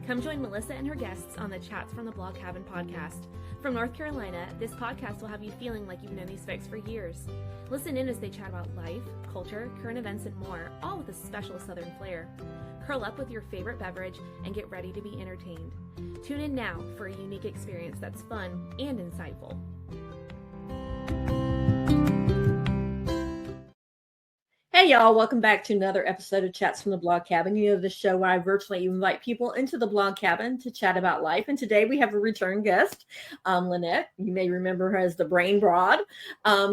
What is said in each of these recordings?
Come join Melissa and her guests on the Chats from the Blog Cabin podcast. From North Carolina, this podcast will have you feeling like you've known these folks for years. Listen in as they chat about life, culture, current events, and more, all with a special Southern flair. Curl up with your favorite beverage and get ready to be entertained. Tune in now for a unique experience that's fun and insightful. Hey y'all, welcome back to another episode of Chats from the Blog Cabin. You know, the show where I virtually invite people into the blog cabin to chat about life. And today we have a return guest, Lynette. You may remember her as the Brain Broad.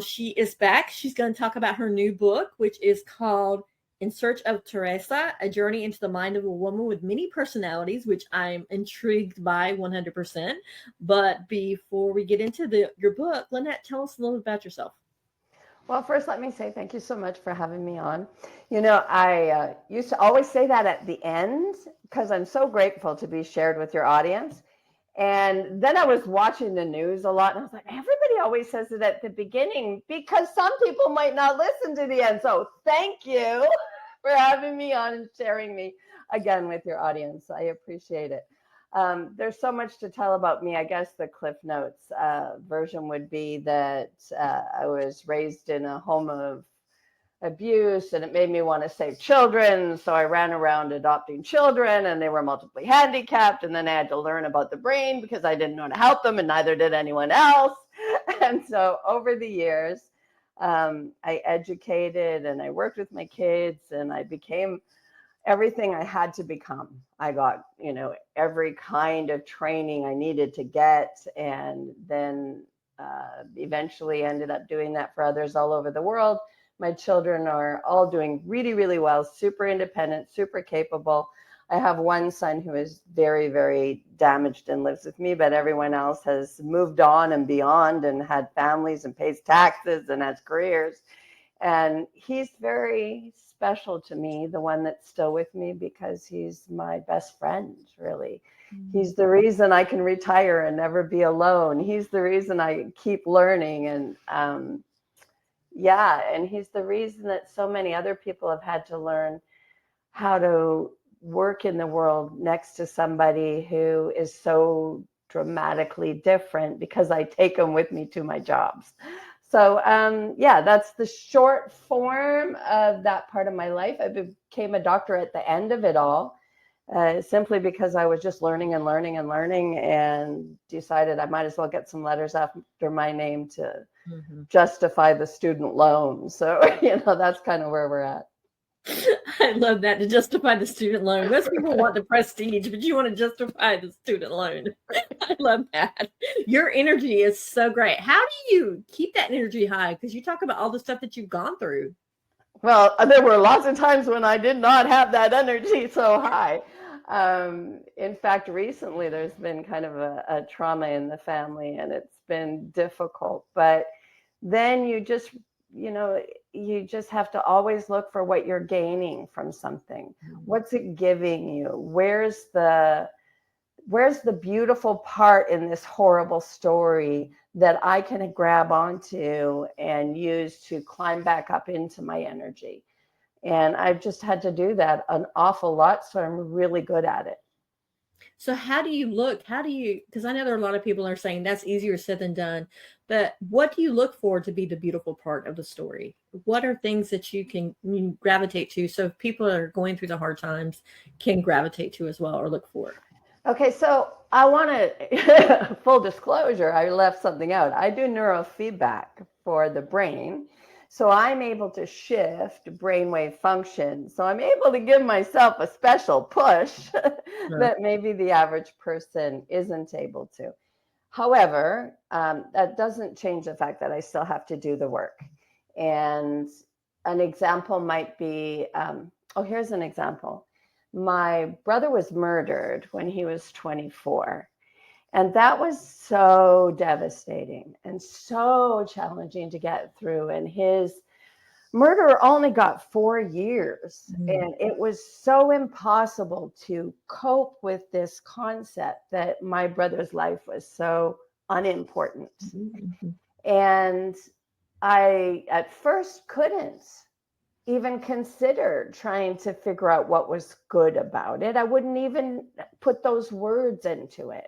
She is back. She's going to talk about her new book, which is called In Search of Teresa, A Journey into the Mind of a Woman with Many Personalities, which I'm intrigued by 100%. But before we get into your book, Lynette, tell us a little about yourself. Well, first, let me say thank you so much for having me on. You know, I used to always say that at the end because I'm so grateful to be shared with your audience. And then I was watching the news a lot and I was like, everybody always says it at the beginning because some people might not listen to the end. So thank you for having me on and sharing me again with your audience. I appreciate it. There's so much to tell about me. I guess the Cliff Notes version would be that I was raised in a home of abuse and it made me want to save children. So I ran around adopting children and they were multiply handicapped. And then I had to learn about the brain because I didn't know how to help them and neither did anyone else. And so over the years, I educated and I worked with my kids and I became everything I had to become. I got, every kind of training I needed to get, and then eventually ended up doing that for others all over the world. My children are all doing really, really well, super independent, super capable. I have one son who is very, very damaged and lives with me, but everyone else has moved on and beyond and had families and pays taxes and has careers. And he's very special to me, the one that's still with me, because he's my best friend, really. Mm-hmm. He's the reason I can retire and never be alone. He's the reason I keep learning. And and he's the reason that so many other people have had to learn how to work in the world next to somebody who is so dramatically different because I take them with me to my jobs. So, that's the short form of that part of my life. I became a doctor at the end of it all, simply because I was just learning and decided I might as well get some letters after my name to justify the student loan. So, that's kind of where we're at. I love that, to justify the student loan. Most people want the prestige, but you want to justify the student loan. I love that. Your energy is so great. How do you keep that energy high? Because you talk about all the stuff that you've gone through. Well, there were lots of times when I did not have that energy so high. In fact, recently there's been kind of a trauma in the family and it's been difficult. But then you just have to always look for what you're gaining from something. What's it giving you? Where's the beautiful part in this horrible story that I can grab onto and use to climb back up into my energy? And I've just had to do that an awful lot, so I'm really good at it. So how do you look? Because I know there are a lot of people are saying that's easier said than done, but what do you look for to be the beautiful part of the story? What are things that you gravitate to so people that are going through the hard times can gravitate to as well or look for? Okay, so I want to, full disclosure, I left something out. I do neurofeedback for the brain. So I'm able to shift brainwave function. So I'm able to give myself a special push that maybe the average person isn't able to. However, that doesn't change the fact that I still have to do the work. And an example might be, here's an example. My brother was murdered when he was 24. And that was so devastating and so challenging to get through. And his murderer only got 4 years. And it was so impossible to cope with this concept that my brother's life was so unimportant. And I, at first, couldn't even consider trying to figure out what was good about it. I wouldn't even put those words into it.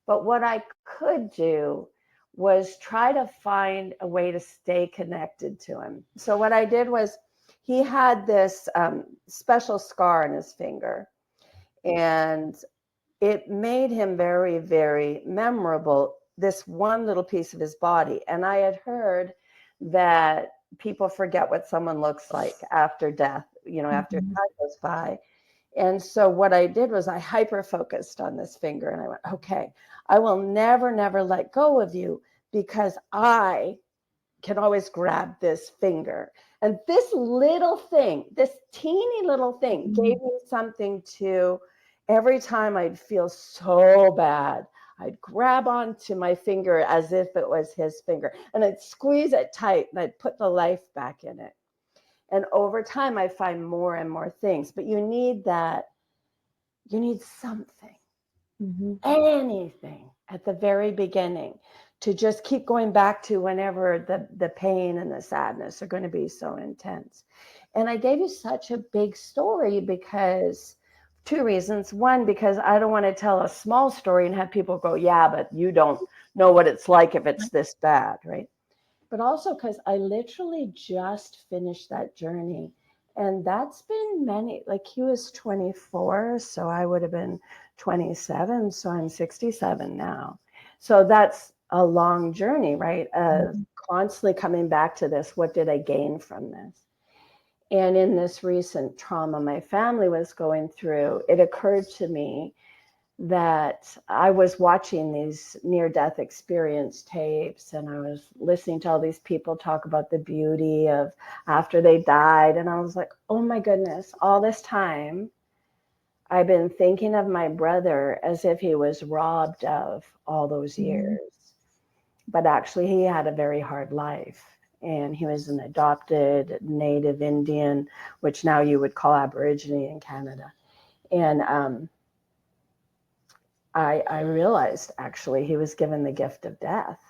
But what I could do was try to find a way to stay connected to him. So what I did was, he had this special scar on his finger, and it made him very, very memorable, this one little piece of his body. And I had heard that people forget what someone looks like after death, after time goes by. And so what I did was I hyper focused on this finger, and I went, okay, I will never, never let go of you, because I can always grab this finger. And this little thing, this teeny little thing, gave me something to, every time I'd feel so bad, I'd grab onto my finger as if it was his finger, and I'd squeeze it tight, and I'd put the life back in it. And over time, I find more and more things. But you need that. You need something, anything at the very beginning, to just keep going back to whenever the pain and the sadness are going to be so intense. And I gave you such a big story because, two reasons. One, because I don't want to tell a small story and have people go, yeah, but you don't know what it's like if it's this bad, right? But also because I literally just finished that journey. And that's been like he was 24, so I would have been 27. So I'm 67 now. So that's a long journey, right? Constantly coming back to this. What did I gain from this? And in this recent trauma my family was going through, it occurred to me that I was watching these near-death experience tapes, and I was listening to all these people talk about the beauty of after they died. And I was like, oh my goodness, all this time I've been thinking of my brother as if he was robbed of all those years. But actually, he had a very hard life. And he was an adopted Native Indian, which now you would call Aborigine in Canada. And I realized actually he was given the gift of death.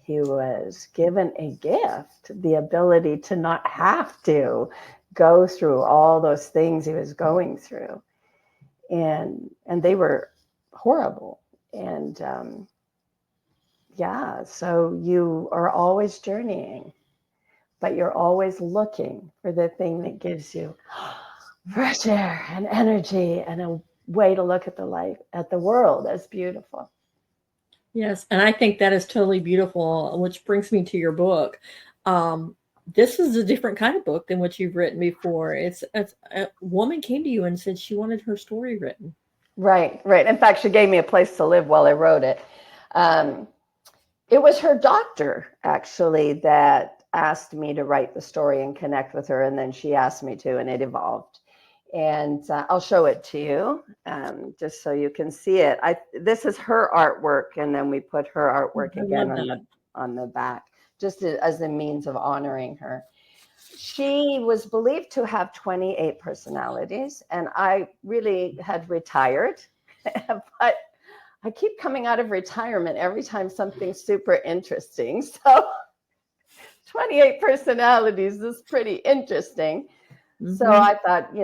He was given a gift, the ability to not have to go through all those things he was going through. And they were horrible. And yeah, so you are always journeying, but you're always looking for the thing that gives you fresh air and energy and a way to look at the life, at the world as beautiful. Yes, and I think that is totally beautiful, which brings me to your book. This is a different kind of book than what you've written before. It's a woman came to you and said she wanted her story written. Right, right. In fact, she gave me a place to live while I wrote it. It was her doctor, actually, that asked me to write the story and connect with her, and then she asked me to, and it evolved. And I'll show it to you, just so you can see it. This is her artwork, and then we put her artwork again on the back, just as a means of honoring her. She was believed to have 28 personalities, and I really had retired, but I keep coming out of retirement every time something's super interesting. So 28 personalities is pretty interesting. So I thought,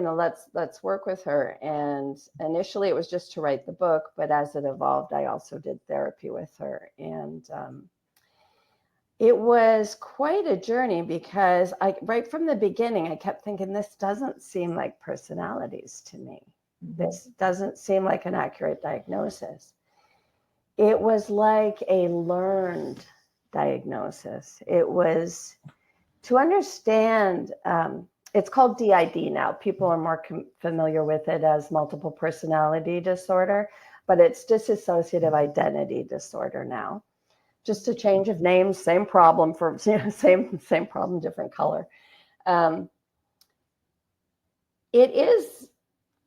let's work with her. And initially it was just to write the book, but as it evolved, I also did therapy with her. And it was quite a journey because right from the beginning, I kept thinking, this doesn't seem like personalities to me. This doesn't seem like an accurate diagnosis. It was like a learned diagnosis. It was to understand, it's called DID now. People are more familiar with it as multiple personality disorder, but it's dissociative identity disorder now. Just a change of name, same problem same problem, different color. It is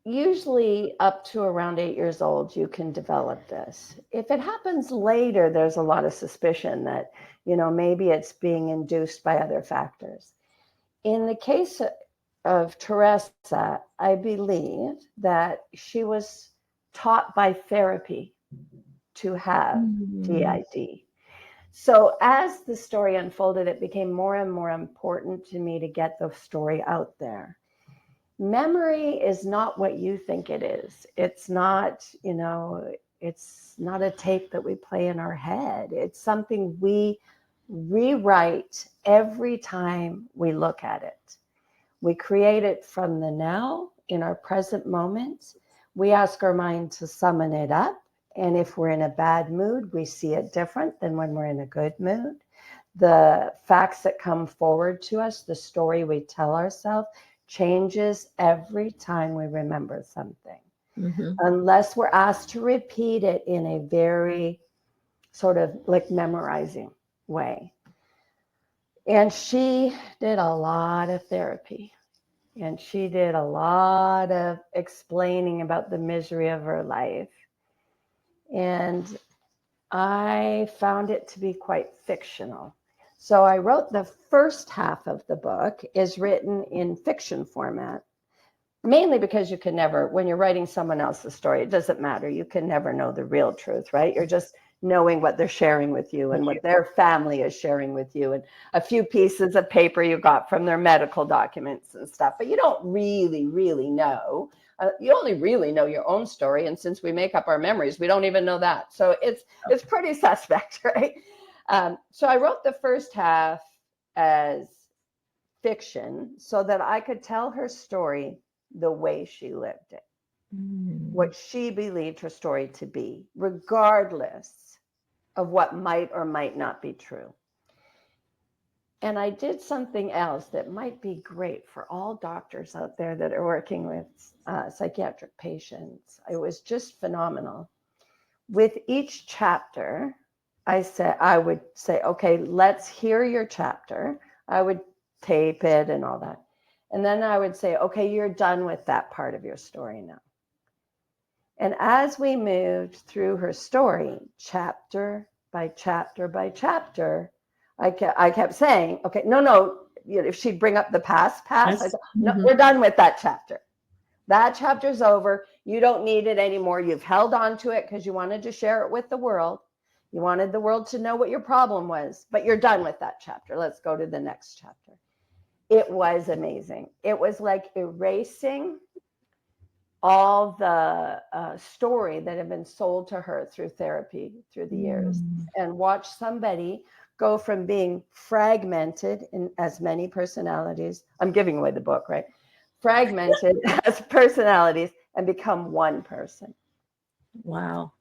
usually up to around 8 years old, you can develop this. If it happens later, there's a lot of suspicion that, maybe it's being induced by other factors. In the case of Teresa, I believe that she was taught by therapy to have DID. So as the story unfolded, it became more and more important to me to get the story out there. Memory is not what you think it is. It's not, it's not a tape that we play in our head. It's something we rewrite every time we look at it. We create it from the now in our present moment. We ask our mind to summon it up. And if we're in a bad mood, we see it different than when we're in a good mood. The facts that come forward to us, the story we tell ourselves, changes every time we remember something. Mm-hmm. Unless we're asked to repeat it in a very sort of like memorizing way. And she did a lot of therapy. And she did a lot of explaining about the misery of her life. And I found it to be quite fictional. So I wrote the first half of the book is written in fiction format, mainly because you can never, when you're writing someone else's story, it doesn't matter. You can never know the real truth, right? You're just knowing what they're sharing with you and what their family is sharing with you and a few pieces of paper you got from their medical documents and stuff. But you don't really know. You only really know your own story. And since we make up our memories, we don't even know that. So it's pretty suspect, right? So I wrote the first half as fiction so that I could tell her story the way she lived it, what she believed her story to be, regardless of what might or might not be true. And I did something else that might be great for all doctors out there that are working with psychiatric patients. It was just phenomenal. With each chapter, I would say, okay, let's hear your chapter. I would tape it and all that. And then I would say, okay, you're done with that part of your story now. And as we moved through her story, chapter by chapter by chapter, I kept saying, okay, no, if she'd bring up the past, yes. I said, no, we're done with that chapter. That chapter's over. You don't need it anymore. You've held on to it because you wanted to share it with the world. You wanted the world to know what your problem was, but you're done with that chapter. Let's go to the next chapter. It was amazing. It was like erasing all the story that had been sold to her through therapy through the years and watch somebody go from being fragmented in as many personalities. I'm giving away the book, right? Fragmented as personalities and become one person. Wow.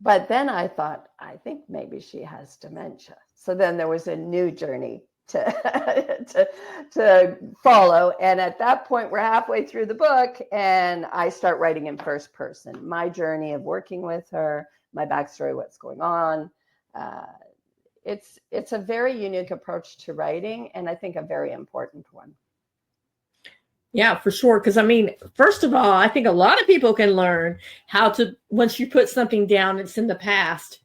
But then I thought, I think maybe she has dementia. So then there was a new journey to follow. And at that point, we're halfway through the book and I start writing in first person, my journey of working with her, my backstory, what's going on. It's a very unique approach to writing and I think a very important one. Yeah, for sure. Because I mean, first of all, I think a lot of people can learn how to, once you put something down that's in the past,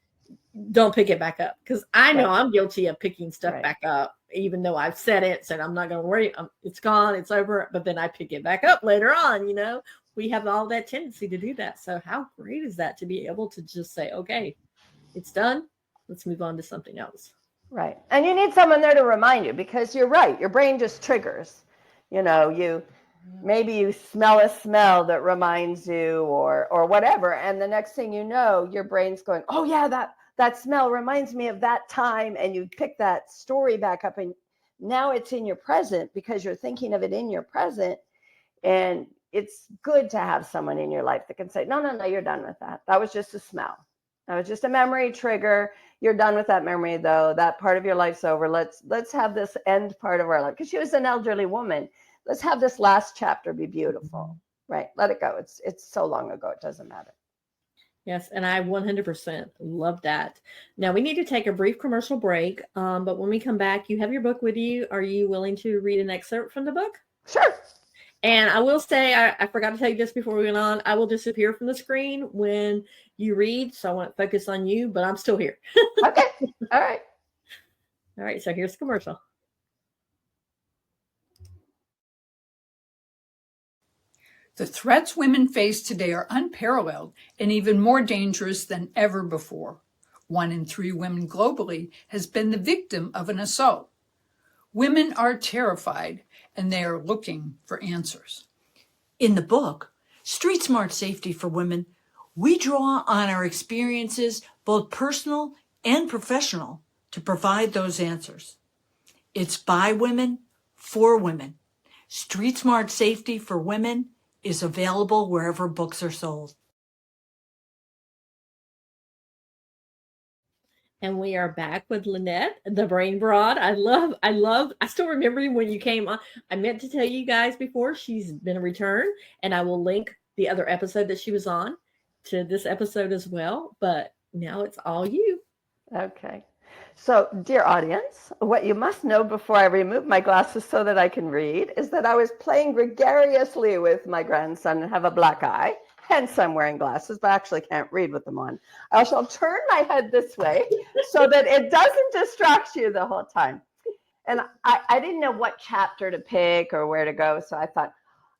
don't pick it back up. Because I know I'm guilty of picking stuff back up, even though I've said it, said I'm not going to worry, it's gone, it's over. But then I pick it back up later on. We have all that tendency to do that. So how great is that to be able to just say, okay, it's done. Let's move on to something else. Right. And you need someone there to remind you because you're right. Your brain just triggers. Maybe you smell a smell that reminds you or whatever. And the next thing you know, your brain's going, oh yeah, that smell reminds me of that time. And you pick that story back up and now it's in your present because you're thinking of it in your present. And it's good to have someone in your life that can say, no, you're done with that. That was just a smell. That was just a memory trigger. You're done with that memory though. That part of your life's over. Let's have this end part of our life. Because she was an elderly woman. Let's have this last chapter be beautiful, right? Let it go. It's so long ago. It doesn't matter. Yes, and I 100% love that. Now we need to take a brief commercial break, but when we come back, you have your book with you. Are you willing to read an excerpt from the book? Sure. And I will say, I forgot to tell you this before we went on, I will disappear from the screen when you read, so I want to focus on you, but I'm still here. Okay. All right. All right, so here's the commercial. The threats women face today are unparalleled and even more dangerous than ever before. 1 in 3 women globally has been the victim of an assault. Women are terrified and they are looking for answers. In the book, Street Smart Safety for Women, we draw on our experiences, both personal and professional, to provide those answers. It's by women, for women. Street Smart Safety for Women is available wherever books are sold. And we are back with Lynette, the brain broad. I still remember when you came on. I meant to tell you guys before, she's been a return, and I will link the other episode that she was on to this episode as well. But now it's all you. Okay. So, dear audience, what you must know before I remove my glasses so that I can read is that I was playing gregariously with my grandson and have a black eye. Hence, I'm wearing glasses, but I actually can't read with them on. I shall turn my head this way so that it doesn't distract you the whole time. And I didn't know what chapter to pick or where to go, so I thought,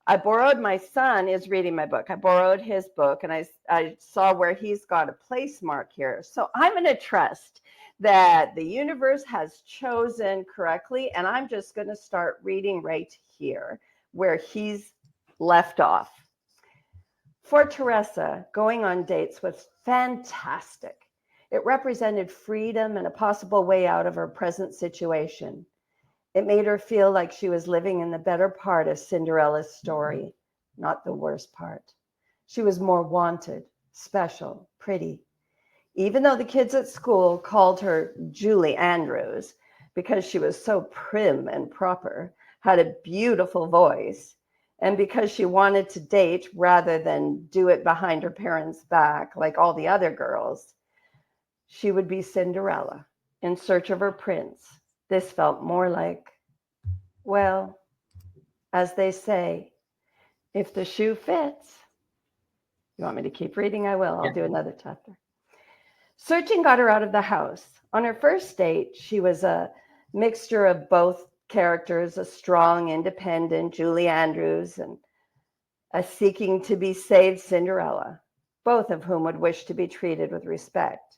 I borrowed, my son is reading my book. I borrowed his book, and I saw where he's got a place mark here. So I'm going to trust that the universe has chosen correctly, and I'm just going to start reading right here where he's left off. For Teresa, going on dates was fantastic. It represented freedom and a possible way out of her present situation. It made her feel like she was living in the better part of Cinderella's story, not the worst part. She was more wanted, special, pretty. Even though the kids at school called her Julie Andrews because she was so prim and proper, had a beautiful voice, and because she wanted to date rather than do it behind her parents' back like all the other girls, she would be Cinderella in search of her prince. This felt more like, well, as they say, if the shoe fits. You want me to keep reading? I will. I'll do another chapter. Searching got her out of the house. On her first date, she was a mixture of both characters, a strong, independent Julie Andrews and a seeking to be saved Cinderella, both of whom would wish to be treated with respect.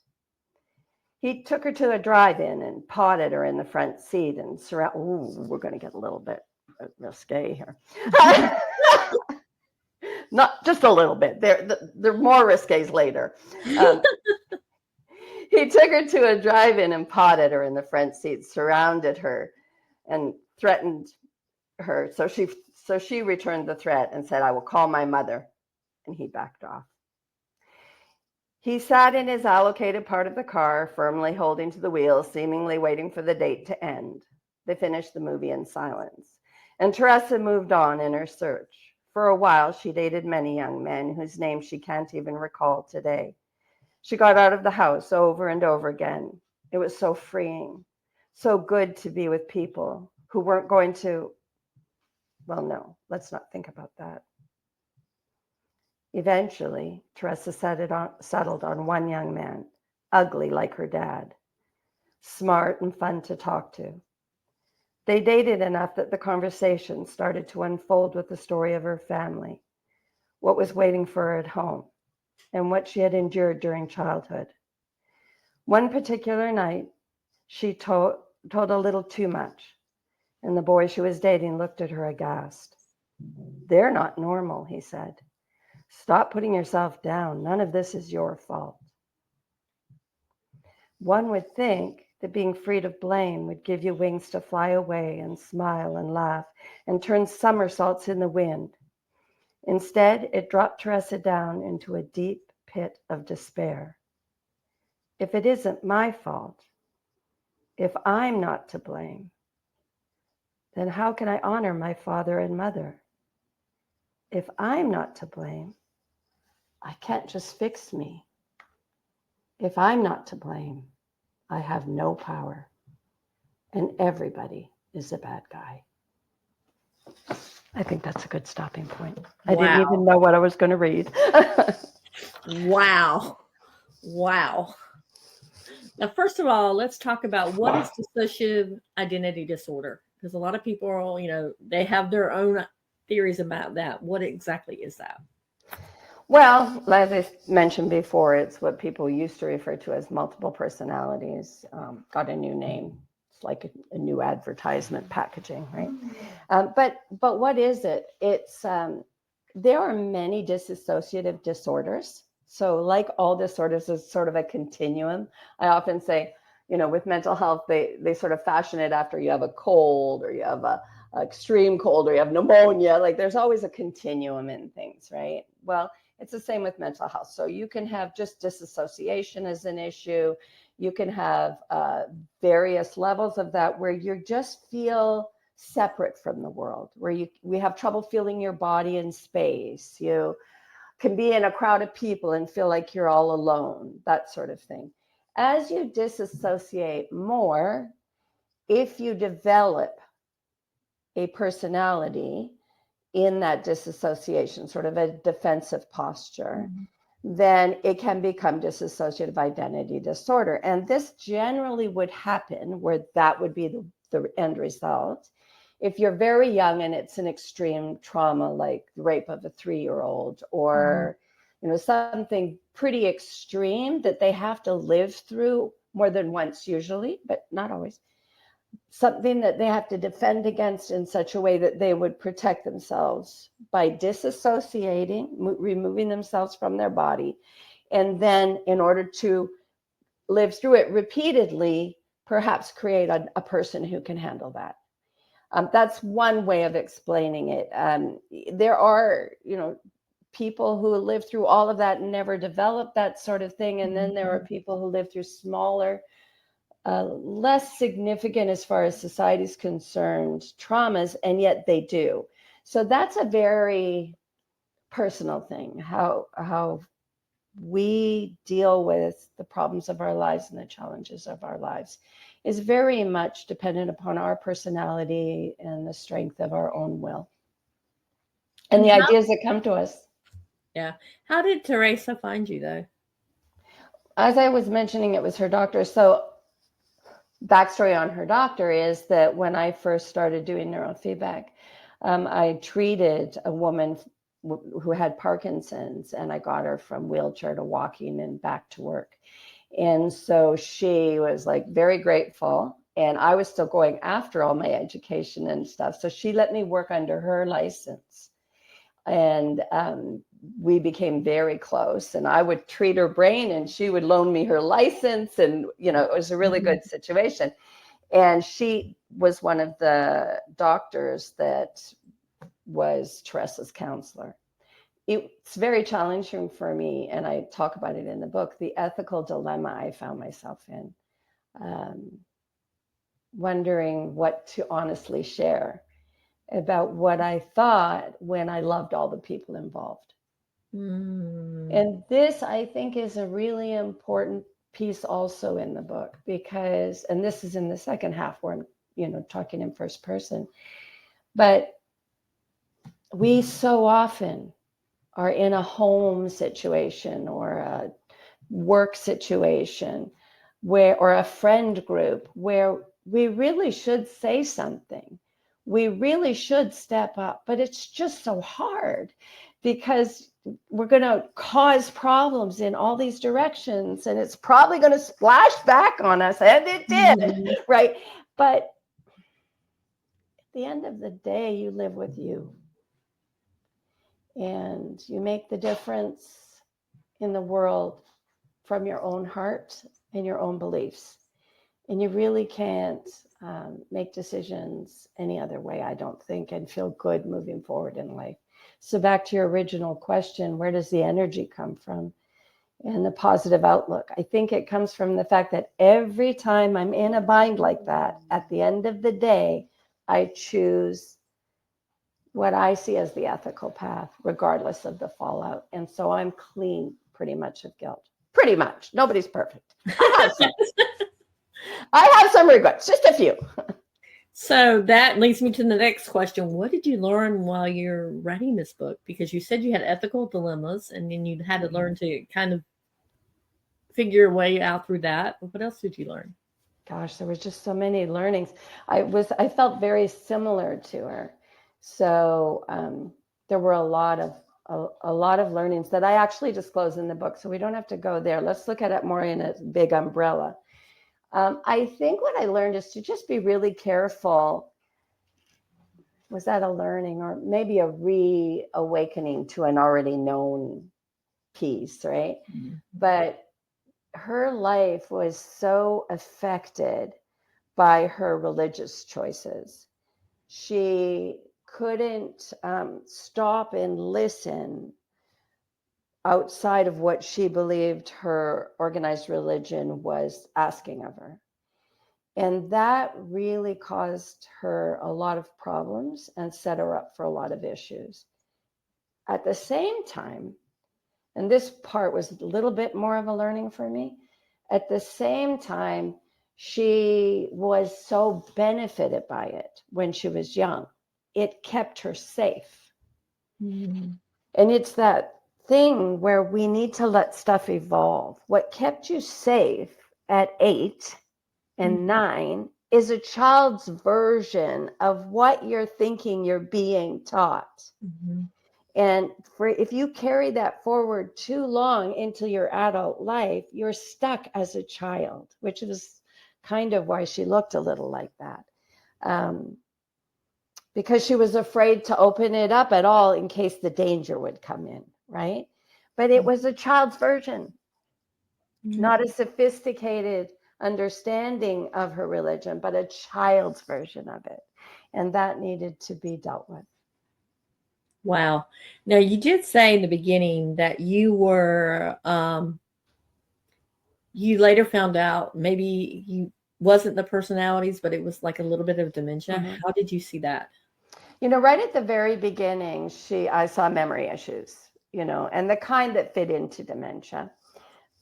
He took her to a drive-in and potted her in the front seat and we're going to get a little bit risque here. Not just a little bit. They're more risques later. He took her to a drive-in and potted her in the front seat, surrounded her, and threatened her. So she returned the threat and said, "I will call my mother." And he backed off. He sat in his allocated part of the car, firmly holding to the wheel, seemingly waiting for the date to end. They finished the movie in silence, and Teresa moved on in her search. For a while, she dated many young men whose names she can't even recall today. She got out of the house over and over again. It was so freeing, so good to be with people who weren't going to, well, no, let's not think about that. Eventually, Teresa settled on one young man, ugly like her dad, smart and fun to talk to. They dated enough that the conversation started to unfold with the story of her family, what was waiting for her at home, and what she had endured during childhood. One particular night, she told a little too much, and the boy she was dating looked at her aghast. "They're not normal," he said. "Stop putting yourself down. None of this is your fault." One would think that being freed of blame would give you wings to fly away and smile and laugh and turn somersaults in the wind. Instead, it dropped Teresa down into a deep pit of despair. If it isn't my fault, if I'm not to blame, then how can I honor my father and mother? If I'm not to blame, I can't just fix me. If I'm not to blame, I have no power, and everybody is a bad guy. I think that's a good stopping point. I didn't even know what I was going to read. Wow. Now, first of all, let's talk about what is dissociative identity disorder, because a lot of people are, they have their own theories about that. What exactly is that? Well, as I mentioned before, it's what people used to refer to as multiple personalities. Got a new name. It's like a new advertisement packaging, right? But what is it? It's there are many dissociative disorders. So, like all disorders, is sort of a continuum. I often say, with mental health, they sort of fashion it after you have a cold, or you have a extreme cold, or you have pneumonia. Like, there's always a continuum in things, right? Well, it's the same with mental health. So you can have just disassociation as an issue. You can have various levels of that where you just feel separate from the world, where we have trouble feeling your body in space. You can be in a crowd of people and feel like you're all alone, that sort of thing. As you disassociate more, if you develop a personality in that disassociation, sort of a defensive posture, then it can become dissociative identity disorder. And this generally would happen where that would be the end result. If you're very young and it's an extreme trauma, like the rape of a 3-year-old, or something pretty extreme that they have to live through more than once usually, but not always, something that they have to defend against in such a way that they would protect themselves by disassociating, removing themselves from their body. And then in order to live through it repeatedly, perhaps create a person who can handle that. That's one way of explaining it. There are, people who live through all of that and never develop that sort of thing. And then there are people who live through smaller, less significant as far as society's concerned traumas, and yet they do. So that's a very personal thing, how we deal with the problems of our lives and the challenges of our lives is very much dependent upon our personality and the strength of our own will and the ideas that come to us. Yeah. How did Teresa find you, though? As I was mentioning, it was her doctor. So backstory on her doctor is that when I first started doing neurofeedback, I treated a woman who had Parkinson's, and I got her from wheelchair to walking and back to work. And so she was like very grateful, and I was still going after all my education and stuff. So she let me work under her license, and we became very close, and I would treat her brain and she would loan me her license, and it was a really good situation. And she was one of the doctors that was Teresa's counselor. It's very challenging for me, and I talk about it in the book, the ethical dilemma I found myself in, wondering what to honestly share about what I thought when I loved all the people involved. And this, I think, is a really important piece also in the book, because, and this is in the second half where I'm, talking in first person, but we so often are in a home situation or a work situation or a friend group where we really should say something. We really should step up, but it's just so hard because we're going to cause problems in all these directions, and it's probably going to splash back on us, and it did, right? But at the end of the day, you live with you, and you make the difference in the world from your own heart and your own beliefs. And you really can't make decisions any other way, I don't think, and feel good moving forward in life. So back to your original question, where does the energy come from and the positive outlook? I think it comes from the fact that every time I'm in a bind like that, at the end of the day, I choose what I see as the ethical path, regardless of the fallout. And so I'm clean pretty much of guilt. Pretty much. Nobody's perfect. I have some regrets, just a few. So that leads me to the next question. What did you learn while you're writing this book? Because you said you had ethical dilemmas, and then you had to learn to kind of figure your way out through that. What else did you learn? Gosh, there was just so many learnings. I felt very similar to her. So there were a lot a lot of learnings that I actually disclose in the book. So we don't have to go there. Let's look at it more in a big umbrella. I think what I learned is to just be really careful. Was that a learning or maybe a reawakening to an already known piece, right? Mm-hmm. But her life was so affected by her religious choices. She couldn't stop and listen outside of what she believed her organized religion was asking of her. And that really caused her a lot of problems and set her up for a lot of issues. At the same time, and this part was a little bit more of a learning for me, at the same time, she was so benefited by it when she was young. It kept her safe. Mm-hmm. And it's that thing where we need to let stuff evolve. What kept you safe at 8 and 9 is a child's version of what you're thinking you're being taught. Mm-hmm. And if you carry that forward too long into your adult life, you're stuck as a child, which is kind of why she looked a little like that. Because she was afraid to open it up at all in case the danger would come in, right? But it was a child's version, not a sophisticated understanding of her religion, but a child's version of it. And that needed to be dealt with. Wow. Now, you did say in the beginning that you were, you later found out maybe you wasn't the personalities, but it was like a little bit of dementia. Mm-hmm. How did you see that? Right at the very beginning, I saw memory issues, and the kind that fit into dementia.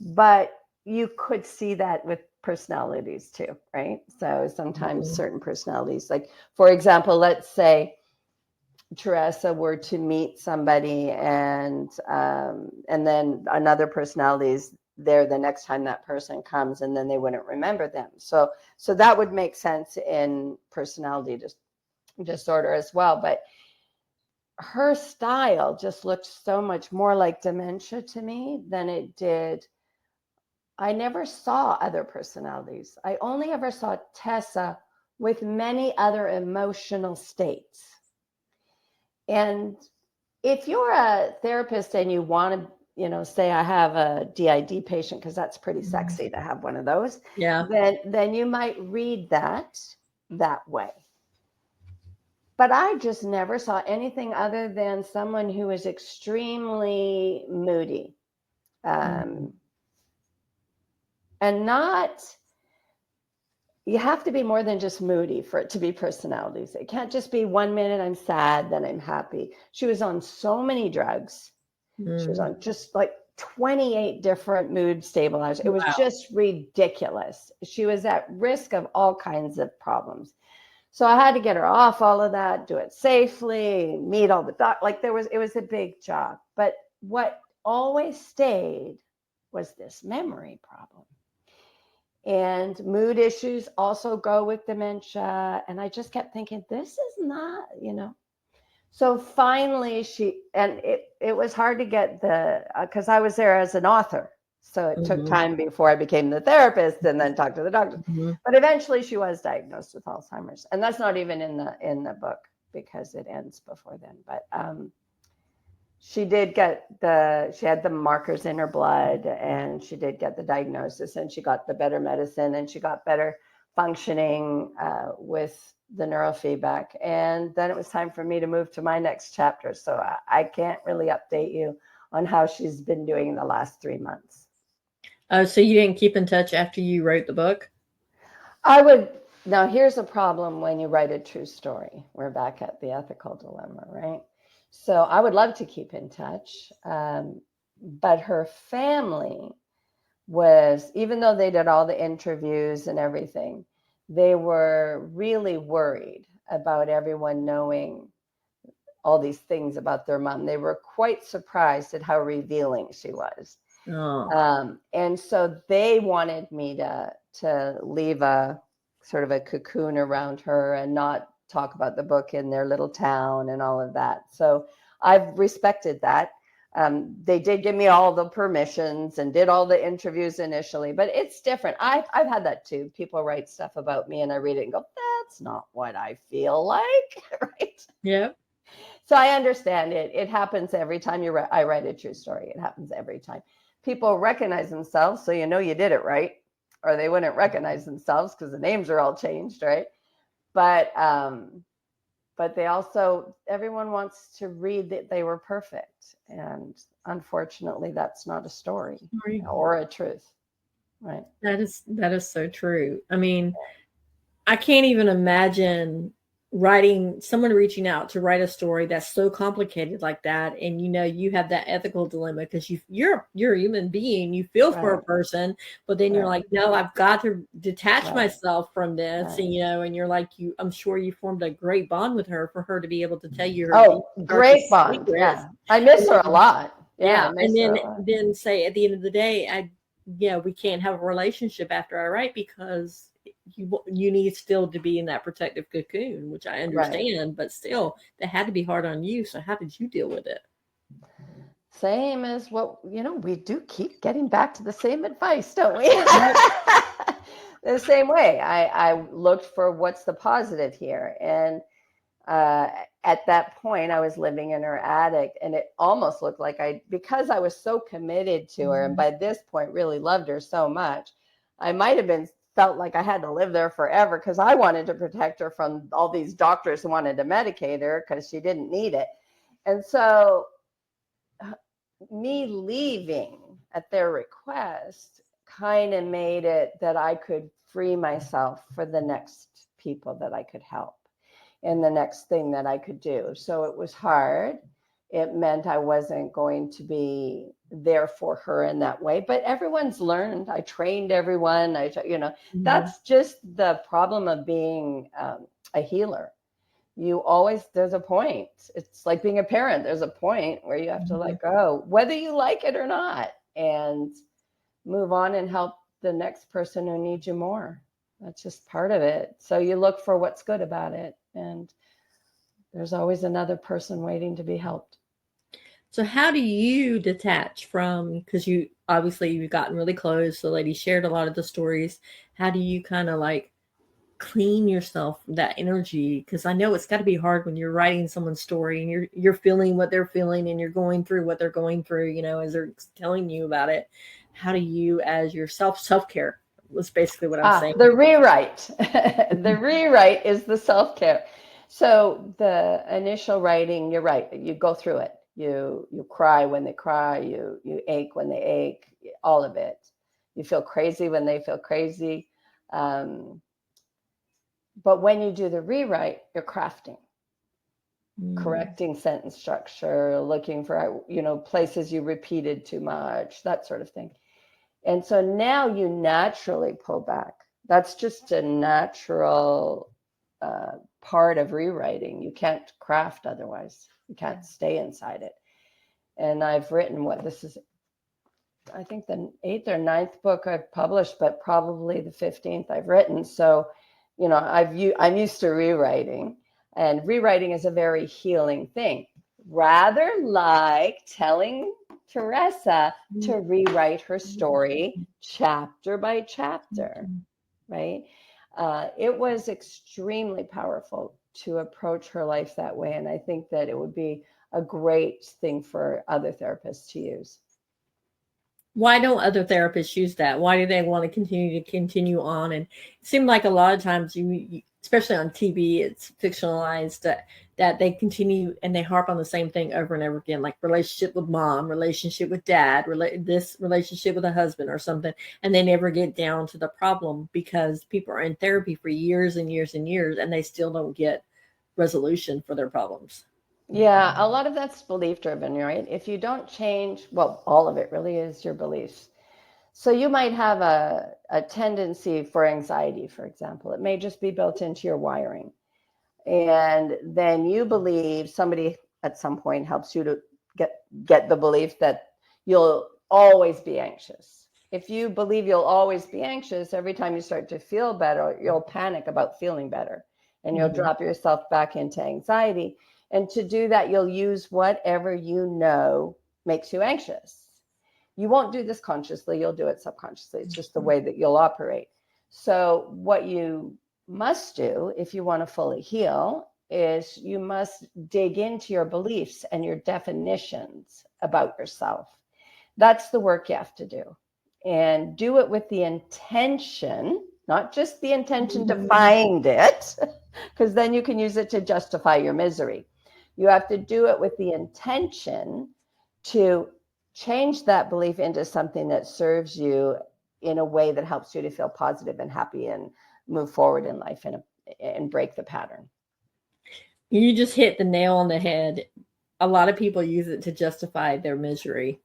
But you could see that with personalities too, right? So sometimes certain personalities, like, for example, let's say Teresa were to meet somebody and then another personality is there the next time that person comes, and then they wouldn't remember them. So that would make sense in personality disorder as well. But her style just looked so much more like dementia to me than it did. I never saw other personalities. I only ever saw Tessa with many other emotional states. And if you're a therapist and you want to, say I have a DID patient, because that's pretty sexy to have one of those, Yeah. then you might read that way. But I just never saw anything other than someone who is extremely moody. And you have to be more than just moody for it to be personalities. It can't just be 1 minute I'm sad, then I'm happy. She was on so many drugs. She was on just like 28 different mood stabilizers. It was just ridiculous. She was at risk of all kinds of problems. So I had to get her off all of that, do it safely, meet all the doctors. It was a big job. But what always stayed was this memory problem. And mood issues also go with dementia. And I just kept thinking, this is not, So finally it was hard to get because I was there as an author. So it took time before I became the therapist and then talked to the doctor. But eventually she was diagnosed with Alzheimer's. And that's not even in the book because it ends before then. But she did she had the markers in her blood, and she did get the diagnosis, and she got the better medicine, and she got better functioning with the neurofeedback. And then it was time for me to move to my next chapter. So I can't really update you on how she's been doing in the last 3 months. Oh, so you didn't keep in touch after you wrote the book? I would. Now, here's a problem when you write a true story. We're back at the ethical dilemma, right? So I would love to keep in touch. But her family was, even though they did all the interviews and everything, they were really worried about everyone knowing all these things about their mom. They were quite surprised at how revealing she was. Oh. And so they wanted me to leave a sort of a cocoon around her and not talk about the book in their little town and all of that. So I've respected that. They did give me all the permissions and did all the interviews initially, but it's different. I've had that too. People write stuff about me and I read it and go, that's not what I feel like, right? Yeah. So I understand it. It happens every time I write a true story. It happens every time. People recognize themselves, so you know you did it right, or they wouldn't recognize themselves because the names are all changed, right? But they also, everyone wants to read that they were perfect, and unfortunately, that's not a story or a truth, right? That is so true. I mean, I can't even imagine someone reaching out to write a story that's so complicated like that, and you have that ethical dilemma because you're a human being, you feel for a person, but then you're like, no, I've got to detach myself from this, and you're like, I'm sure you formed a great bond with her for her to be able to tell you her great bond. secrets. Yeah, I miss her a lot. Yeah, and then say at the end of the day, we can't have a relationship after I write because you need still to be in that protective cocoon, which I understand, but still, that had to be hard on you. So how did you deal with it? Same as what, we do keep getting back to the same advice, don't we? The same way. I looked for what's the positive here. And at that point, I was living in her attic, and it almost looked like because I was so committed to her, and by this point really loved her so much, I might have felt like I had to live there forever because I wanted to protect her from all these doctors who wanted to medicate her because she didn't need it. And so me leaving at their request kind of made it that I could free myself for the next people that I could help and the next thing that I could do. So it was hard. It meant I wasn't going to be there for her in that way, but everyone's learned. I trained everyone. That's just the problem of being a healer. There's a point. It's like being a parent. There's a point where you have to let go, whether you like it or not, and move on and help the next person who needs you more. That's just part of it. So you look for what's good about it, and there's always another person waiting to be helped. So how do you detach from, because you've gotten really close, the lady shared a lot of the stories. How do you kind of like clean yourself from that energy? Because I know it's got to be hard when you're writing someone's story and you're feeling what they're feeling and you're going through what they're going through, as they're telling you about it. How do you, as your self-care was basically what I'm saying. The rewrite. The rewrite is the self-care. So the initial writing, you're right, you go through it. You cry when they cry, you ache when they ache, all of it. You feel crazy when they feel crazy. But when you do the rewrite, you're crafting, correcting sentence structure, looking for, places you repeated too much, that sort of thing. And so now you naturally pull back. That's just a natural part of rewriting. You can't craft otherwise. You can't stay inside it. And I've written I think the 8th or 9th book I've published, but probably the 15th I've written. So, I'm used to rewriting, and rewriting is a very healing thing. Rather like telling Teresa to rewrite her story chapter by chapter, right? It was extremely powerful to approach her life that way. And I think that it would be a great thing for other therapists to use. Why don't other therapists use that? Why do they want to continue on? And it seemed like a lot of times, especially on TV, it's fictionalized that they continue and they harp on the same thing over and over again, like relationship with mom, relationship with dad, this relationship with a husband or something. And they never get down to the problem because people are in therapy for years and years and years, and they still don't get resolution for their problems. Yeah, a lot of that's belief driven, right? If you don't change, well, all of it really is your beliefs. So you might have a tendency for anxiety, for example. It may just be built into your wiring. And then you believe somebody at some point helps you to get the belief that you'll always be anxious. If you believe you'll always be anxious, every time you start to feel better, you'll panic about feeling better, and you'll drop yourself back into anxiety. And to do that, you'll use whatever you know makes you anxious. You won't do this consciously, you'll do it subconsciously. It's just the way that you'll operate. So what you must do if you want to fully heal is you must dig into your beliefs and your definitions about yourself. That's the work you have to do. And do it with the intention, not just the intention to find it, because then you can use it to justify your misery. You have to do it with the intention to change that belief into something that serves you in a way that helps you to feel positive and happy and move forward in life and break the pattern. You just hit the nail on the head. A lot of people use it to justify their misery.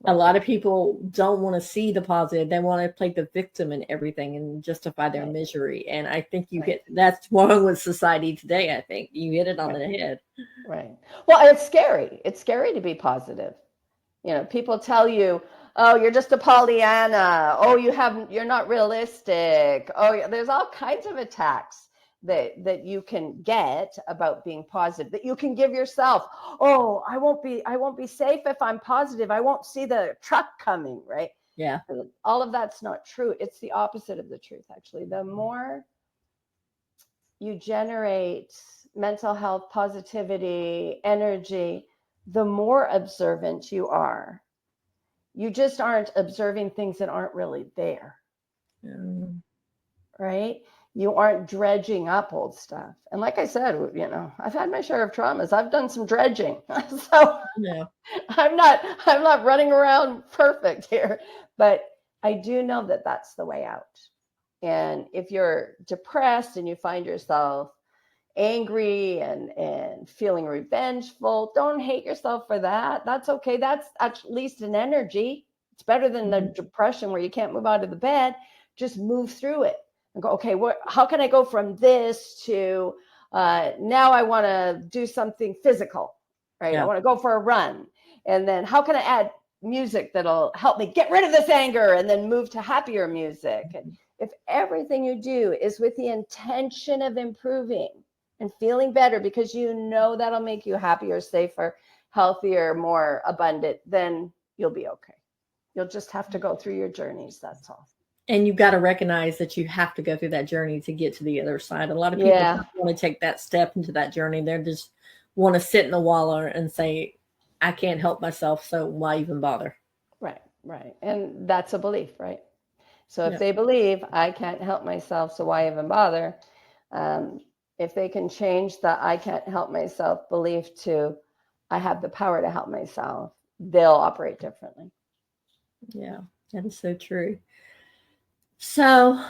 A lot of people don't want to see the positive. They want to play the victim in everything and justify their misery. And I think that's wrong with society today. I think you hit it on the head. Right. Well, it's scary. It's scary to be positive. You know, people tell you, oh, you're just a Pollyanna. Oh, you're not realistic. Oh, there's all kinds of attacks that you can get about being positive, that you can give yourself. Oh, I won't be safe if I'm positive. I won't see the truck coming, right? Yeah. All of that's not true. It's the opposite of the truth, actually. The more you generate mental health, positivity, energy, the more observant you are. You just aren't observing things that aren't really there. Right? You aren't dredging up old stuff. And like I said, you know, I've had my share of traumas. I've done some dredging. So Yeah. I'm not running around perfect here, but I do know that that's the way out. And if you're depressed and you find yourself angry and feeling revengeful, don't hate yourself for that. That's okay. That's at least an energy. It's better than the depression where you can't move out of the bed. Just move through it and go, okay, how can I go from this to now I want to do something physical, right? Yeah. I want to go for a run. And then how can I add music that'll help me get rid of this anger and then move to happier music? And if everything you do is with the intention of improving and feeling better because you know that'll make you happier, safer, healthier, more abundant, then you'll be okay. You'll just have to go through your journeys, that's all. And you've got to recognize that you have to go through that journey to get to the other side. A lot of people don't want to take that step into that journey. They just want to sit in the waller and say, I can't help myself, so why even bother? Right. And that's a belief, right? So if they believe, I can't help myself, so why even bother? If they can change the I can't help myself belief to I have the power to help myself, they'll operate differently. Yeah, that is so true. So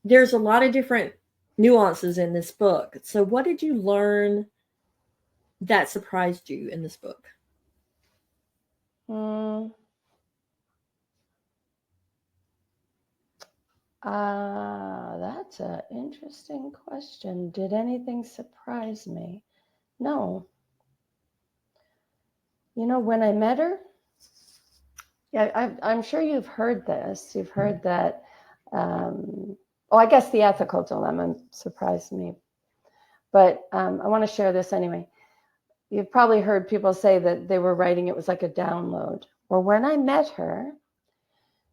there's a lot of different nuances in this book. So what did you learn that surprised you in this book? That's an interesting question. Did anything surprise me? No. You know, when I met her, I'm sure you've heard this. You've heard that, I guess the ethical dilemma surprised me. But I want to share this anyway. You've probably heard people say that they were writing, it was like a download. Well, when I met her,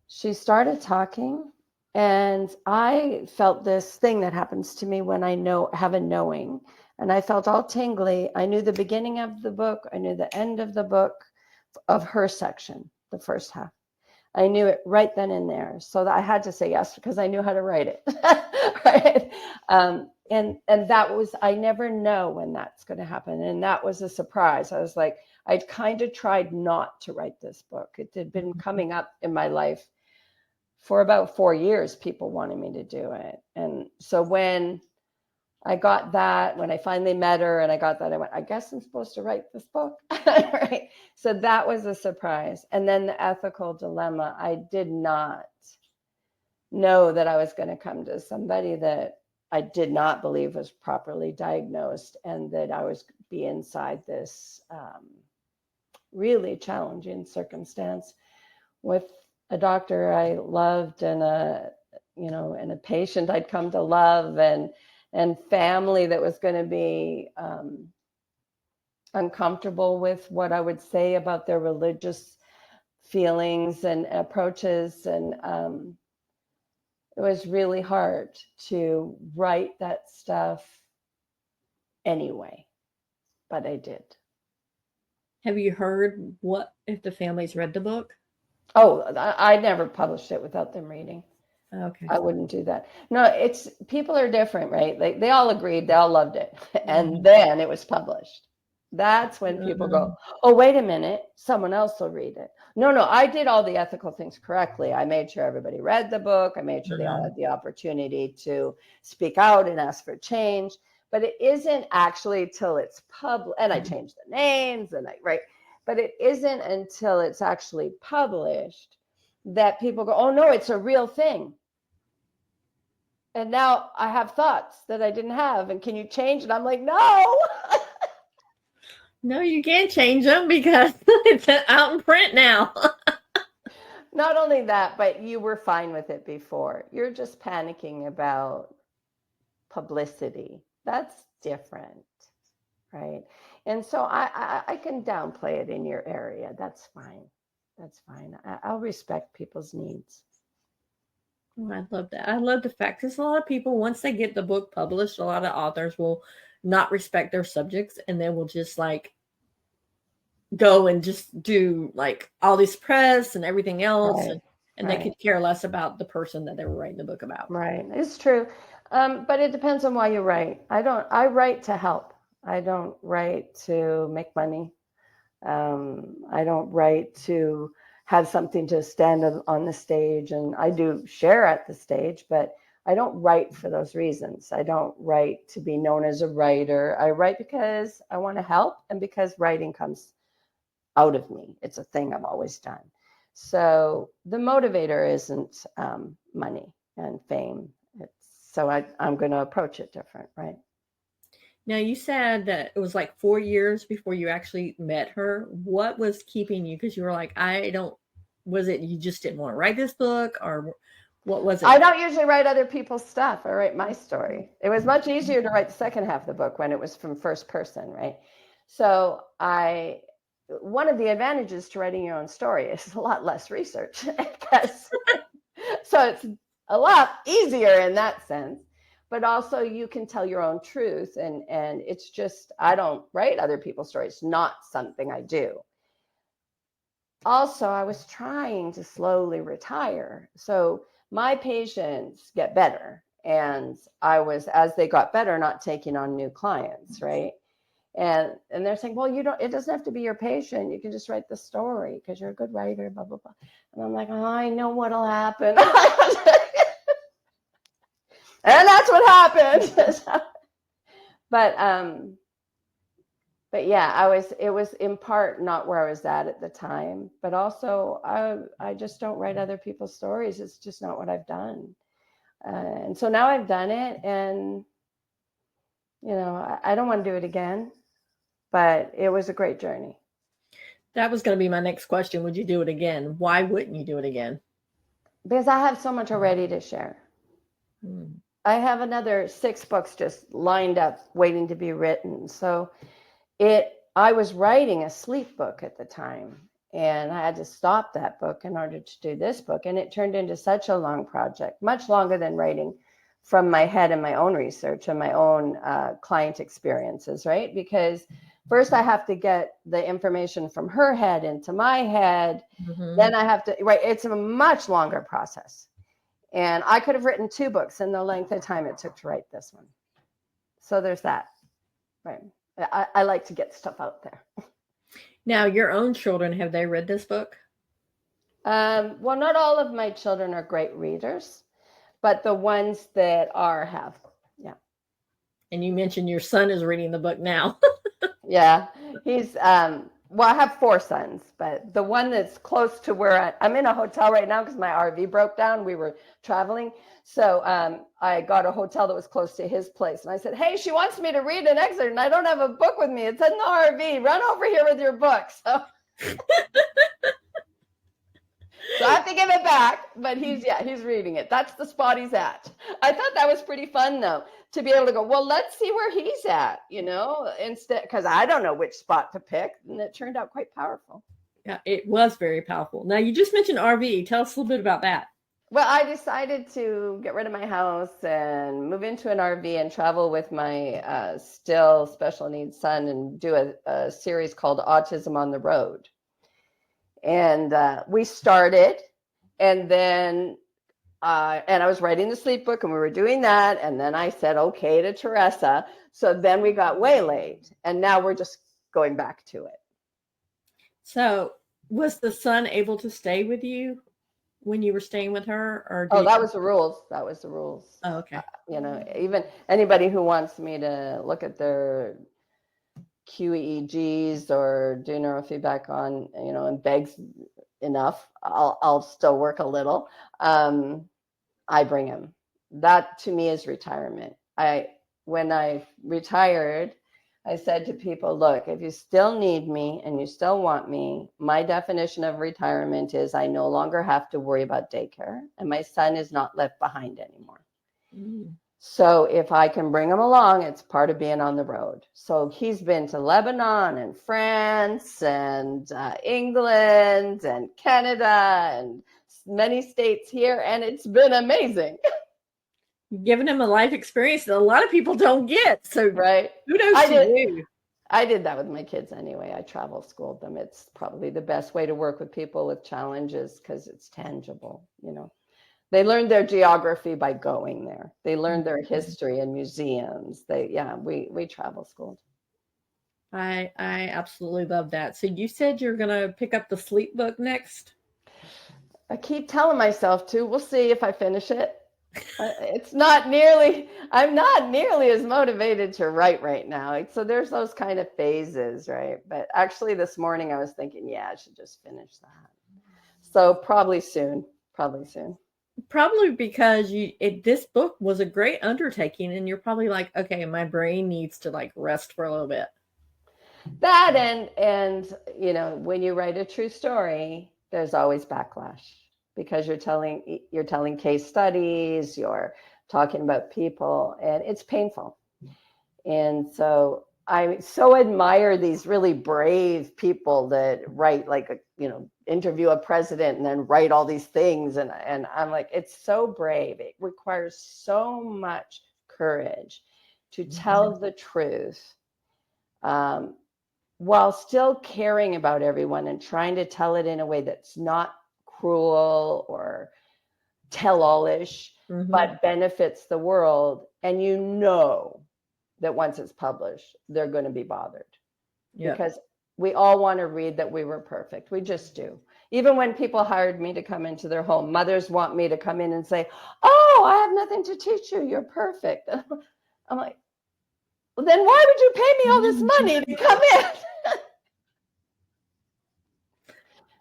she started talking, and I felt this thing that happens to me when I have a knowing. And I felt all tingly. I knew the beginning of the book. I knew the end of the book of her section, the first half. I knew it right then and there. So that I had to say yes because I knew how to write it. Right. And that was, I never know when that's going to happen. And that was a surprise. I was like, I'd kind of tried not to write this book. It had been coming up in my life for about 4 years. People wanted me to do it. And so when I got that, when I finally met her and I got that, I went, I guess I'm supposed to write this book. Right. So that was a surprise. And then the ethical dilemma, I did not know that I was going to come to somebody that I did not believe was properly diagnosed, and that I was be inside this really challenging circumstance with a doctor I loved and a patient I'd come to love, and and family that was going to be uncomfortable with what I would say about their religious feelings and approaches. And it was really hard to write that stuff anyway, but I did. Have you heard what if the families read the book? Oh, I never published it without them reading. Okay. I wouldn't do that. No, it's people are different, right? Like they all agreed, they all loved it. And then it was published. That's when people go, oh, wait a minute, someone else will read it. No, I did all the ethical things correctly. I made sure everybody read the book. I made sure they all had the opportunity to speak out and ask for change. But it isn't actually till it's public, and I changed the names and but it isn't until it's actually published that people go, oh no, it's a real thing. And now I have thoughts that I didn't have. And can you change it? I'm like, no. No, you can't change them because it's out in print now. Not only that, but you were fine with it before. You're just panicking about publicity. That's different, right? And so I can downplay it in your area. That's fine. That's fine. I'll respect people's needs. Oh, I love that. I love the fact because a lot of people, once they get the book published, a lot of authors will not respect their subjects and they will just like go and just do like all this press and everything else. Right. And they could care less about the person that they were writing the book about. Right. It's true. But it depends on why you write. I write to help. I don't write to make money. I don't write to have something to stand on the stage, and I do share at the stage, but I don't write for those reasons. I don't write to be known as a writer. I write because I want to help and because writing comes out of me. It's a thing I've always done. So the motivator isn't money and fame. So I'm going to approach it different, right? Now, you said that it was like 4 years before you actually met her. What was keeping you? Because you were like, was it you just didn't want to write this book, or what was it? I don't usually write other people's stuff. I write my story. It was much easier to write the second half of the book when it was from first person, right? So one of the advantages to writing your own story is a lot less research. So it's a lot easier in that sense. But also you can tell your own truth. And it's just, I don't write other people's stories, not something I do. Also, I was trying to slowly retire. So my patients get better. And I was, as they got better, not taking on new clients, right? And they're saying, well, it doesn't have to be your patient. You can just write the story because you're a good writer, blah, blah, blah. And I'm like, oh, I know what'll happen. And that's what happened. But yeah, it was in part not where I was at the time, but also I just don't write other people's stories. It's just not what I've done. And so now I've done it, and I don't want to do it again, but it was a great journey. That was going to be my next question. Would you do it again? Why wouldn't you do it again? Because I have so much already to share. I have another 6 books just lined up waiting to be written. So I was writing a sleep book at the time, and I had to stop that book in order to do this book. And it turned into such a long project, much longer than writing from my head and my own research and my own client experiences, right? Because first I have to get the information from her head into my head. Then I have to, right? It's a much longer process. And I could have written 2 books in the length of time it took to write this one. So there's that, right? I like to get stuff out there. Now, your own children, have they read this book? Well, not all of my children are great readers, but the ones that have. Yeah. And you mentioned your son is reading the book now. Yeah. He's, well, I have 4 sons, but the one that's close to where I'm in a hotel right now because my RV broke down. We were traveling. So I got a hotel that was close to his place. And I said, hey, she wants me to read an excerpt and I don't have a book with me. It's in the RV. Run over here with your book. So I have to give it back, but he's reading it. That's the spot he's at. I thought that was pretty fun, though. to be able to go, well, let's see where he's at, instead, because I don't know which spot to pick. And it turned out quite powerful. Yeah, it was very powerful. Now, you just mentioned RV. Tell us a little bit about that. Well, I decided to get rid of my house and move into an RV and travel with my still special needs son and do a series called Autism on the Road. And we started, and then and I was writing the sleep book, and we were doing that. And then I said, okay, to Teresa. So then we got waylaid, and now we're just going back to it. So was the son able to stay with you when you were staying with her? Or that was the rules. That was the rules. Oh, okay. Even anybody who wants me to look at their QEEGs or do neurofeedback on, and begs enough, I'll still work a little. I bring him. That to me is retirement. When I retired, I said to people, look, if you still need me and you still want me, my definition of retirement is I no longer have to worry about daycare, and my son is not left behind anymore. Mm. So if I can bring him along, it's part of being on the road. So he's been to Lebanon and France and England and Canada and many states here, and it's been amazing. Giving him a life experience that a lot of people don't get. So right. Kudos to you. I did that with my kids anyway. I travel schooled them. It's probably the best way to work with people with challenges because it's tangible. They learned their geography by going there. They learned their history in museums. We travel schooled. I absolutely love that. So you said you're going to pick up the sleep book next? I keep telling myself to. We'll see if I finish it. I'm not nearly as motivated to write right now. So there's those kind of phases, right? But actually this morning I was thinking, I should just finish that. So probably soon. Probably because this book was a great undertaking, and you're probably like, okay, my brain needs to rest for a little bit. That and when you write a true story, there's always backlash because you're telling case studies, you're talking about people, and it's painful. And so I so admire these really brave people that write interview a president and then write all these things. And I'm like, it's so brave. It requires so much courage to tell the truth while still caring about everyone and trying to tell it in a way that's not cruel or tell-all-ish, but benefits the world. And that once it's published, they're going to be bothered. Yeah. Because we all want to read that we were perfect. We just do. Even when people hired me to come into their home, mothers want me to come in and say, oh, I have nothing to teach you. You're perfect. I'm like, well, then why would you pay me all this money to come in?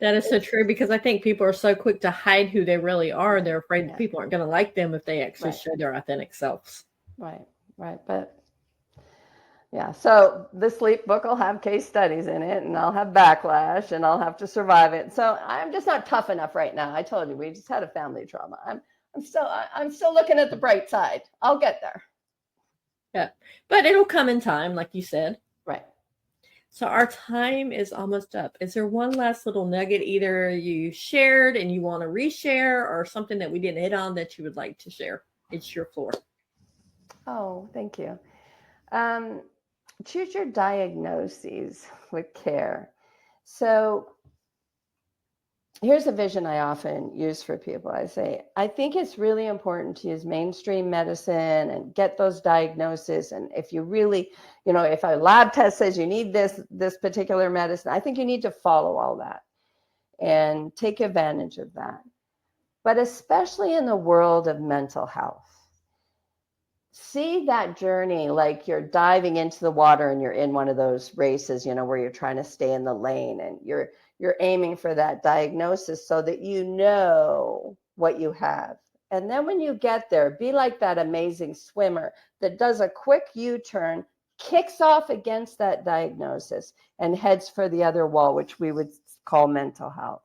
That is so true, because I think people are so quick to hide who they really are. They're afraid that people aren't going to like them if they actually show their authentic selves. Right. But so the sleep book will have case studies in it, and I'll have backlash, and I'll have to survive it. So I'm just not tough enough right now. I told you, we just had a family trauma. I'm still looking at the bright side. I'll get there. Yeah, but it'll come in time, like you said. Right. So our time is almost up. Is there one last little nugget either you shared and you want to reshare, or something that we didn't hit on that you would like to share? It's your floor. Oh, thank you. Choose your diagnoses with care. So here's a vision I often use for people. I say, I think it's really important to use mainstream medicine and get those diagnoses. And if you really, if a lab test says you need this particular medicine, I think you need to follow all that and take advantage of that. But especially in the world of mental health, see that journey like you're diving into the water and you're in one of those races, where you're trying to stay in the lane and you're aiming for that diagnosis so that you know what you have. And then when you get there, be like that amazing swimmer that does a quick U-turn, kicks off against that diagnosis and heads for the other wall, which we would call mental health.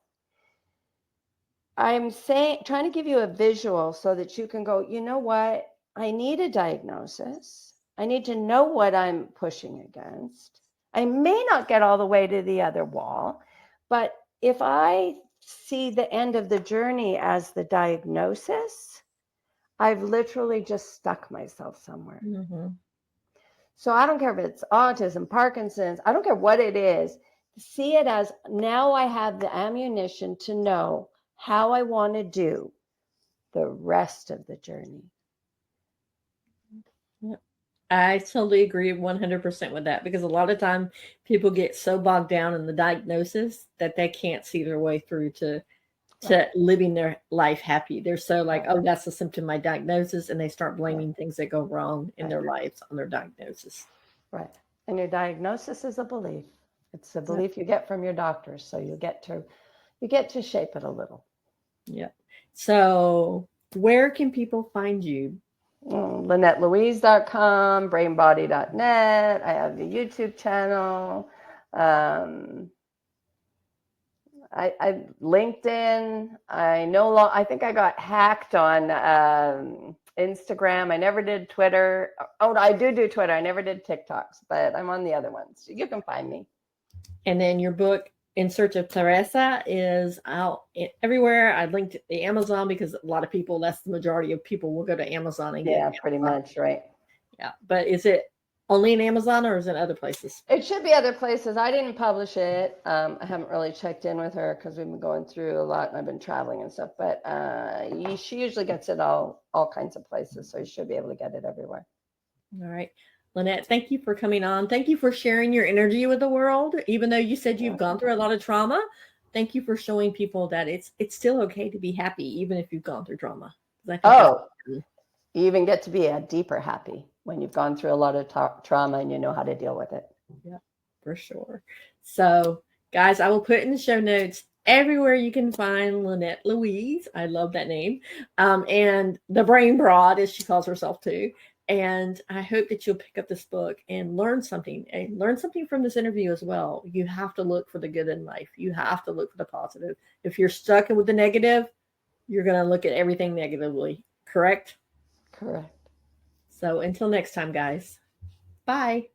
I'm trying to give you a visual so that you can go, you know what? I need a diagnosis. I need to know what I'm pushing against. I may not get all the way to the other wall, but if I see the end of the journey as the diagnosis, I've literally just stuck myself somewhere. Mm-hmm. So I don't care if it's autism, Parkinson's, I don't care what it is. See it as now I have the ammunition to know how I want to do the rest of the journey. I totally agree 100% with that, because a lot of time people get so bogged down in the diagnosis that they can't see their way through to living their life happy. They're so like, oh, that's a symptom of my diagnosis, and they start blaming things that go wrong in their lives on their diagnosis. Right. And your diagnosis is a belief. It's a belief you get from your doctors. So you get to shape it a little. Yeah. So where can people find you? LynetteLouise.com, brainbody.net. I have the YouTube channel. I LinkedIn. I think I got hacked on Instagram. I never did Twitter. Oh, I do Twitter. I never did TikToks, but I'm on the other ones. You can find me. And then your book, In Search of Teresa, is out everywhere. I linked the Amazon because a lot of people, that's the majority of people, will go to Amazon and get it. Pretty much, right. Yeah. But is it only in Amazon or is it other places? It should be other places. I didn't publish it. I haven't really checked in with her because we've been going through a lot and I've been traveling and stuff. But she usually gets it all kinds of places. So you should be able to get it everywhere. All right. Lynette, thank you for coming on. Thank you for sharing your energy with the world. Even though you said you've gone through a lot of trauma, thank you for showing people that it's still okay to be happy, even if you've gone through trauma. You even get to be a deeper happy when you've gone through a lot of trauma and you know how to deal with it. Yeah, for sure. So, guys, I will put in the show notes everywhere you can find Lynette Louise. I love that name. And the Brain Broad, as she calls herself too. And I hope that you'll pick up this book and learn something from this interview as well. You have to look for the good in life. You have to look for the positive. If you're stuck with the negative, you're going to look at everything negatively. Correct? Correct. So until next time, guys. Bye.